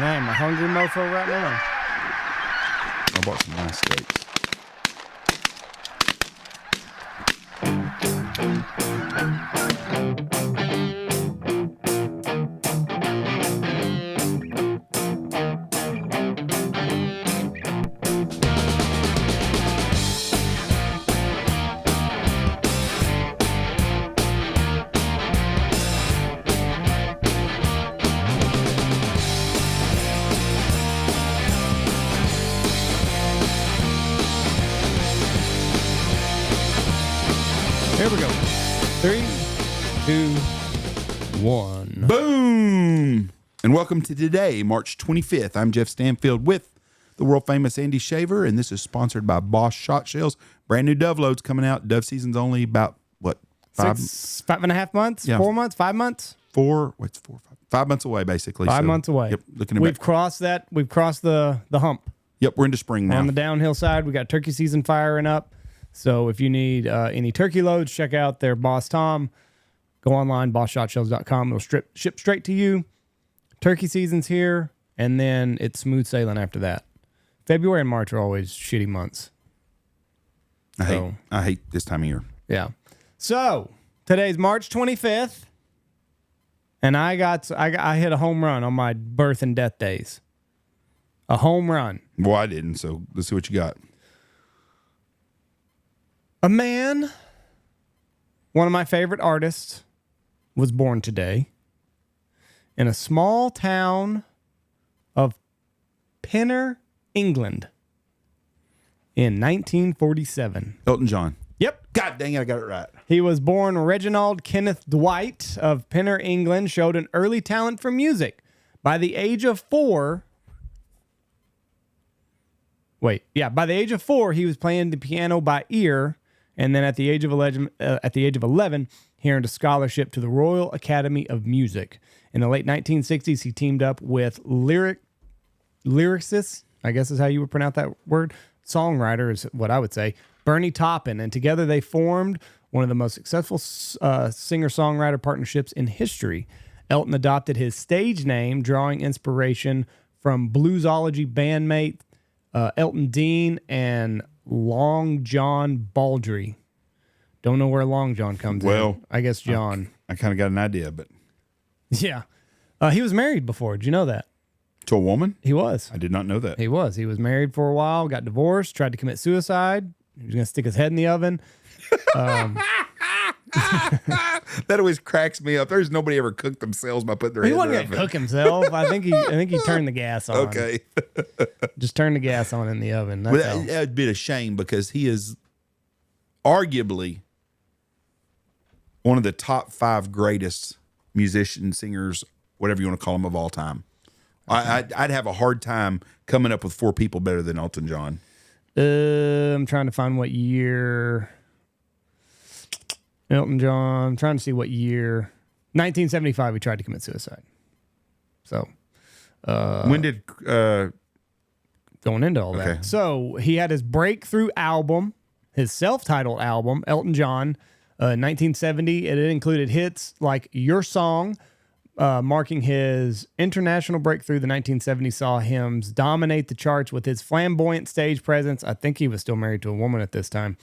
Man, I'm a hungry mofo right now. I bought some nice steaks. Here we go. 3, 2, 1. Boom! And welcome to today, March 25th. I'm Jeff Stanfield with the world famous Andy Shaver, and this is sponsored by Boss Shot Shells. Brand new dove loads coming out. Dove season's only about, what, 5.5 months? Yeah. 4 months? 5 months? 5 months away, basically. 5 months away. Yep, looking at We've crossed that. We've crossed the hump. Yep, we're into spring now. On the downhill side, we got turkey season firing up. So if you need any turkey loads, check out their Boss Tom. Go online, bosshotshells.com. It'll ship straight to you. Turkey season's here, and then it's smooth sailing after that. February and March are always shitty months. I hate this time of year. Yeah. So today's March 25th, and I hit a home run on my birth and death days. A home run. Well, I didn't, so let's see what you got. A man, one of my favorite artists, was born today in a small town of Pinner, England in 1947. Elton John. Yep. God dang it, I got it right. He was born Reginald Kenneth Dwight of Pinner, England, showed an early talent for music. By the age of 4, he was playing the piano by ear. And then at the age of 11, he earned a scholarship to the Royal Academy of Music. In the late 1960s, he teamed up with lyricist, I guess is how you would pronounce that word, songwriter is what I would say, Bernie Taupin. And together they formed one of the most successful singer-songwriter partnerships in history. Elton adopted his stage name, drawing inspiration from bluesology bandmate Elton Dean and Long John Baldry. Don't know where Long John comes in. Well, I guess John. I kind of got an idea, but... Yeah. He was married before. Did you know that? To a woman? He was. I did not know that. He was. He was married for a while, got divorced, tried to commit suicide. He was going to stick his head in the oven. That always cracks me up. There's nobody ever cooked themselves by putting their head He in wasn't the going to oven. cook himself. I think he turned the gas on. Okay. Just turn the gas on in the oven. That's Well, that would be a shame because he is arguably one of the top 5 greatest musicians, singers, whatever you want to call them, of all time. I'd have a hard time coming up with 4 people better than Elton John. I'm trying to find what year. Elton John. I'm trying to see what year. 1975, he tried to commit suicide. So, When did... going into all that. Okay. So he had his breakthrough album, his self-titled album, Elton John, 1970. It included hits like Your Song, marking his international breakthrough. The 1970s saw him dominate the charts with his flamboyant stage presence. I think he was still married to a woman at this time.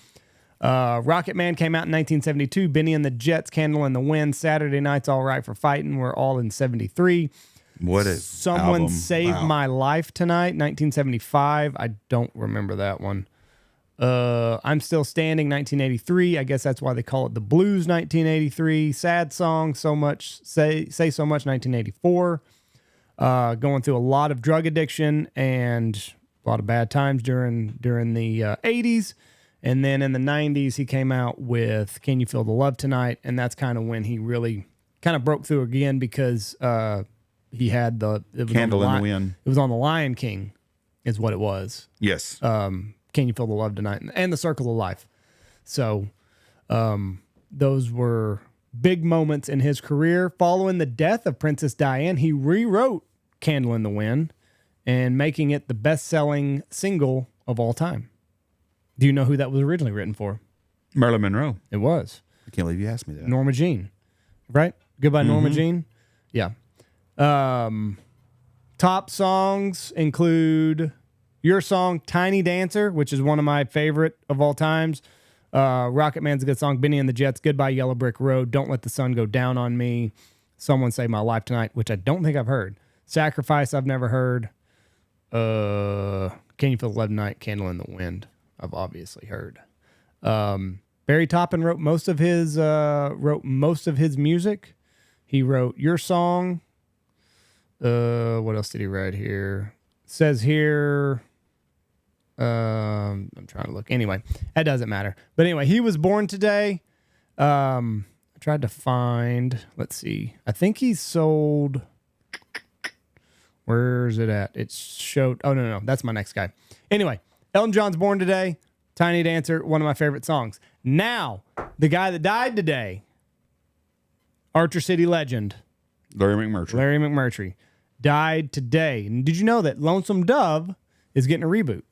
Rocket Man came out in 1972. Benny and the Jets, Candle in the Wind, Saturday Night's All Right for Fighting were all in 73. What a Someone album. Saved Wow. My Life Tonight, 1975. I don't remember that one. I'm Still Standing, 1983. I guess that's why they call it the Blues, 1983. Sad Song, So Much, Say So Much, 1984. Going through a lot of drug addiction and a lot of bad times during the 80s. And then in the 90s, he came out with Can You Feel the Love Tonight? And that's kind of when he really kind of broke through again because he had it was Candle on in the Wind. It was on the Lion King is what it was. Yes. Can You Feel the Love Tonight? And The Circle of Life. So those were big moments in his career. Following the death of Princess Diane, he rewrote Candle in the Wind and making it the best-selling single of all time. Do you know who that was originally written for? Marilyn Monroe. It was. I can't believe you asked me that. Norma Jean. Right? Goodbye, Norma Jean. Yeah. Top songs include your song, Tiny Dancer, which is one of my favorite of all times. Rocket Man's a good song. Benny and the Jets, Goodbye Yellow Brick Road, Don't Let the Sun Go Down on Me, Someone Save My Life Tonight, which I don't think I've heard. Sacrifice, I've never heard. Can You Feel the Love Tonight, Candle in the Wind, I've obviously heard. Barry Toppin wrote most of his music. He wrote Your Song. What else did he write here? Says here, I'm trying to look. Anyway, that doesn't matter. But anyway, he was born today. I tried to find, let's see. I think he sold, where's it at? It showed, oh, no, that's my next guy. Anyway, Elton John's born today. Tiny Dancer, one of my favorite songs. Now, the guy that died today, Archer City legend, Larry McMurtry, died today. And did you know that Lonesome Dove is getting a reboot?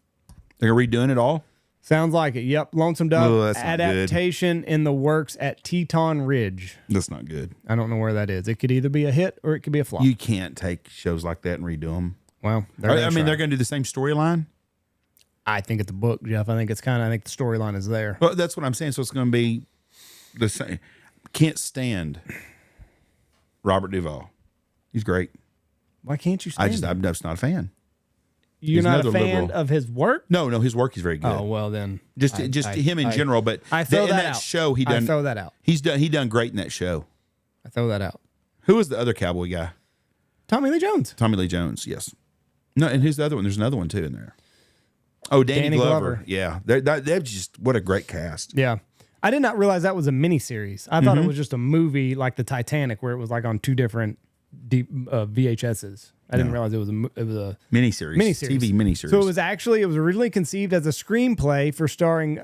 They're redoing it all? Sounds like it. Yep. Lonesome Dove that's adaptation in the works at Teton Ridge. That's not good. I don't know where that is. It could either be a hit or it could be a flop. You can't take shows like that and redo them. Well, they're going to do the same storyline? I think it's a book, Jeff. I think the storyline is there. Well, that's what I'm saying. So it's going to be the same. Can't stand Robert Duvall. He's great. Why can't you stand him? I'm just not a fan. You're not a fan of his work? No, his work is very good. Oh, well then. Just him in general, but I throw in that that out. show he I done. throw that out. He done great in that show. I throw that out. Who was the other cowboy guy? Tommy Lee Jones. Tommy Lee Jones, yes. No, and who's the other one? There's another one too in there. Oh, Danny Glover. Yeah, they're just, what a great cast. Yeah. I did not realize that was a miniseries. I thought it was just a movie like the Titanic where it was like on two different VHSs. I didn't realize it was a miniseries. TV miniseries. So it was originally conceived as a screenplay for starring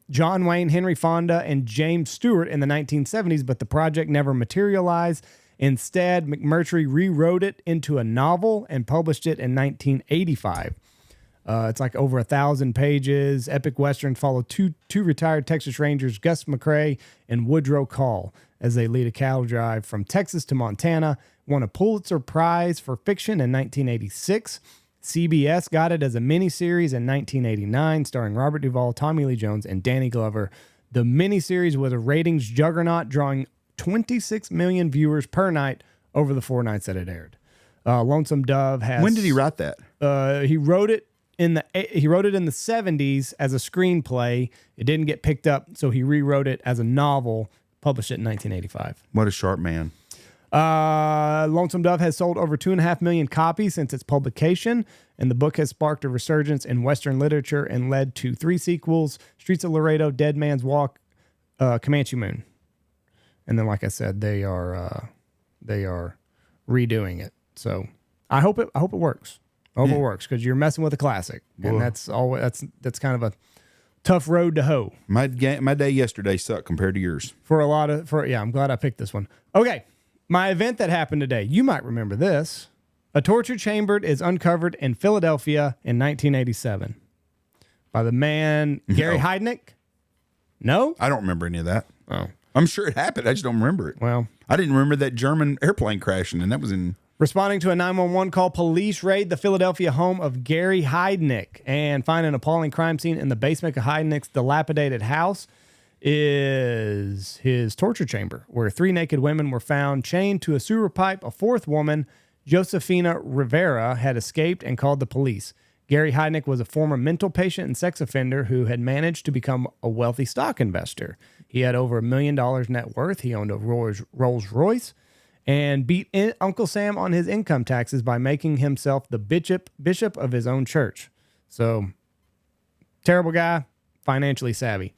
John Wayne, Henry Fonda, and James Stewart in the 1970s, but the project never materialized. Instead, McMurtry rewrote it into a novel and published it in 1985. It's like over 1,000 pages. Epic Western followed two retired Texas Rangers, Gus McCrae and Woodrow Call, as they lead a cattle drive from Texas to Montana. Won a Pulitzer Prize for fiction in 1986. CBS got it as a miniseries in 1989, starring Robert Duvall, Tommy Lee Jones, and Danny Glover. The miniseries was a ratings juggernaut, drawing 26 million viewers per night over the 4 nights that it aired. Lonesome Dove has. When did he write that? He wrote it in the 70s as a screenplay. It didn't get picked up, so he rewrote it as a novel, published it in 1985. What a sharp man. Lonesome Dove has sold over 2.5 million copies since its publication, and the book has sparked a resurgence in Western literature and led to 3 sequels: Streets of Laredo, Dead Man's Walk, Comanche Moon. And then, like I said, they are redoing it. So I hope it works. I hope it works, because you're messing with a classic, and that's kind of a tough road to hoe. My day yesterday sucked compared to yours. I'm glad I picked this one. Okay, my event that happened today. You might remember this. A torture chamber is uncovered in Philadelphia in 1987 by the man Gary Heidnik. No, I don't remember any of that. Oh, I'm sure it happened. I just don't remember it. Well, I didn't remember that German airplane crashing, and that was in. Responding to a 911 call, police raid the Philadelphia home of Gary Heidnik and find an appalling crime scene in the basement of Heidnik's dilapidated house is his torture chamber, where 3 naked women were found chained to a sewer pipe. A 4th woman, Josefina Rivera, had escaped and called the police. Gary Heidnik was a former mental patient and sex offender who had managed to become a wealthy stock investor. He had over $1 million net worth. He owned a Rolls Royce and beat Uncle Sam on his income taxes by making himself the bishop of his own church. So, terrible guy, financially savvy.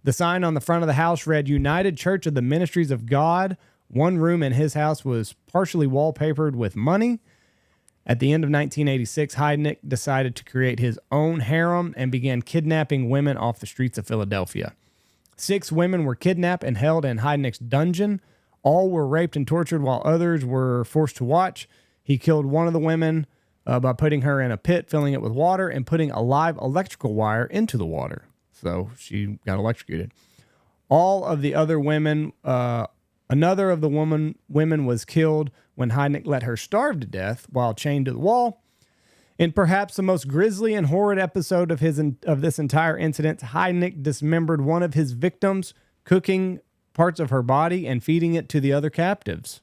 The sign on the front of the house read, United Church of the Ministries of God. One room in his house was partially wallpapered with money. At the end of 1986, Heidnik decided to create his own harem and began kidnapping women off the streets of Philadelphia. 6 women were kidnapped and held in Heidnik's dungeon. All were raped and tortured while others were forced to watch. He killed one of the women by putting her in a pit, filling it with water, and putting a live electrical wire into the water. So she got electrocuted. All of the other women, another of the women was killed when Heidnik let her starve to death while chained to the wall. In perhaps the most grisly and horrid episode of this entire incident, Heidnik dismembered one of his victims, cooking parts of her body and feeding it to the other captives.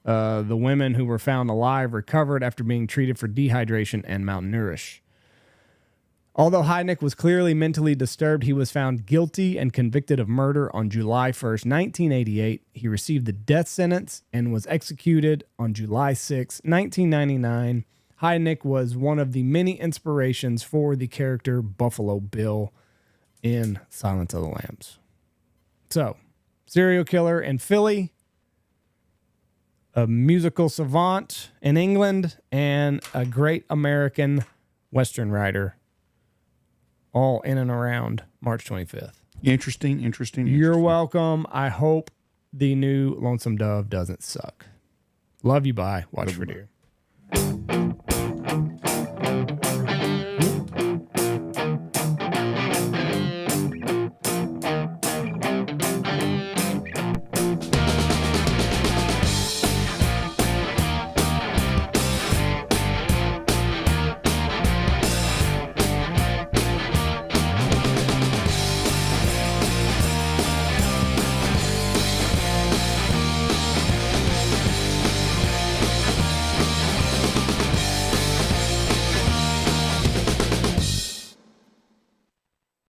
The women who were found alive recovered after being treated for dehydration and malnourish. Although Heidnik was clearly mentally disturbed, he was found guilty and convicted of murder on July 1st, 1988. He received the death sentence and was executed on July 6, 1999. Heidnik was one of the many inspirations for the character Buffalo Bill in Silence of the Lambs. So, serial killer in Philly, a musical savant in England, and a great American Western writer, all in and around March 25th. Interesting. You're welcome. I hope the new Lonesome Dove doesn't suck. Love you. Bye. Watch for deer.